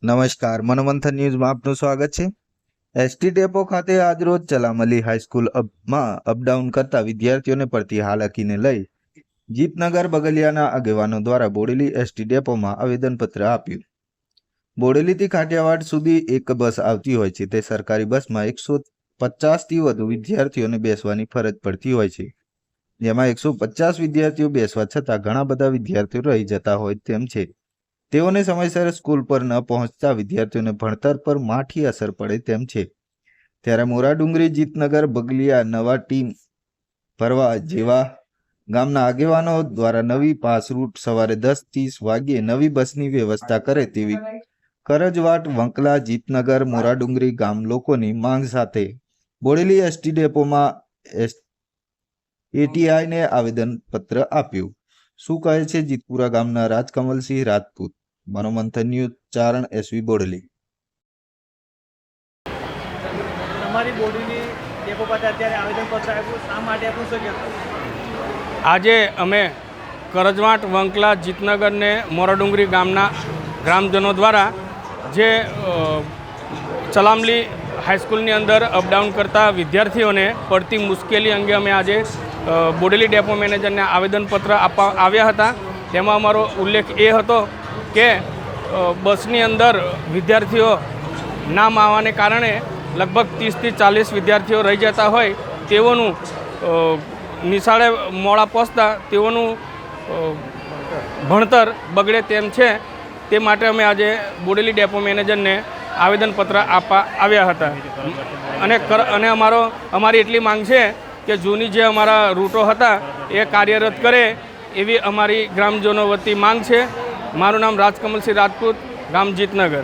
નમસ્કાર, મનોમંથન ન્યૂઝમાં આપનું સ્વાગત છે। એસટી ડેપો ખાતે આજરોજ ચલામલી હાઈસ્કૂલમાં અપડાઉન કરતા વિદ્યાર્થીઓને પડતી હાલાકીને લઈ જીતનગર બગલિયાના આગેવાનો દ્વારા બોડેલી એસટી ડેપોમાં આવેદનપત્ર આપ્યું। બોડેલીથી કાઠિયાવાડ સુધી એક બસ આવતી હોય છે, તે સરકારી બસમાં 150થી વધુ વિદ્યાર્થીઓને બેસવાની ફરજ પડતી હોય છે, જેમાં 150 વિદ્યાર્થીઓ બેસવા છતાં ઘણા બધા વિદ્યાર્થીઓ રહી જતા હોય તેમ છે। તેઓને સમયસર સ્કૂલ પર ન પહોંચતા વિદ્યાર્થીઓને ભણતર પર માઠી અસર પડે તેમ છે। ત્યારે મોરાડુંગરી, જીતનગર, બગલિયા નવા ટીમ ભરવા જેવા ગામના આગેવાનો દ્વારા નવી પાસ રૂટ સવારે 10:30 વાગ્યે નવી બસની વ્યવસ્થા કરે તેવી કરજવાટ, વંકલા, જીતનગર, મોરાડુંગરી ગામ લોકોની માંગ સાથે બોડેલી એસટી ડેપોમાં એટીઆઈને આવેદનપત્ર આપ્યું। શું કહે છે જીતપુરા ગામના રાજકમલસિંહ રાજપૂત? મનોમંથન ન્યૂઝ, ચારણ, એસવી, બોડેલી। અમારી બોડેલી ડેપો પાસે અત્યારે આવેદનપત્ર આપ્યું, શા માટે આપ્યું છે? આજે અમે કરજવાટ, વંકલા, જીતનગર ને મોરાડુંગરી ગામના ગ્રામજનો દ્વારા જે ચલામલી હાઈસ્કૂલની અંદર અપડાઉન કરતા વિદ્યાર્થીઓને પડતી મુશ્કેલી અંગે અમે આજે બોડેલી ડેપો મેનેજરને આવેદનપત્ર આપવા આવ્યા હતા। તેમાં અમારો ઉલ્લેખ એ હતો કે બસની અંદર વિદ્યાર્થીઓ નામ આવવાને કારણે લગભગ 30થી 40 વિદ્યાર્થીઓ રહી જતા હોય તેઓનું નિશાળે મોડા પહોંચતા તેઓનું ભણતર બગડે તેમ છે। તે માટે અમે આજે બોડેલી ડેપો મેનેજરને આવેદનપત્ર આપવા આવ્યા હતા અને અમારી એટલી માંગ છે કે જૂની જે અમારા રૂટો હતા એ કાર્યરત કરે એવી અમારી ગ્રામજનો વતી માંગ છે। મારું નામ રાજકમલસિંહ રાજપૂત, ગામ જીતનગર।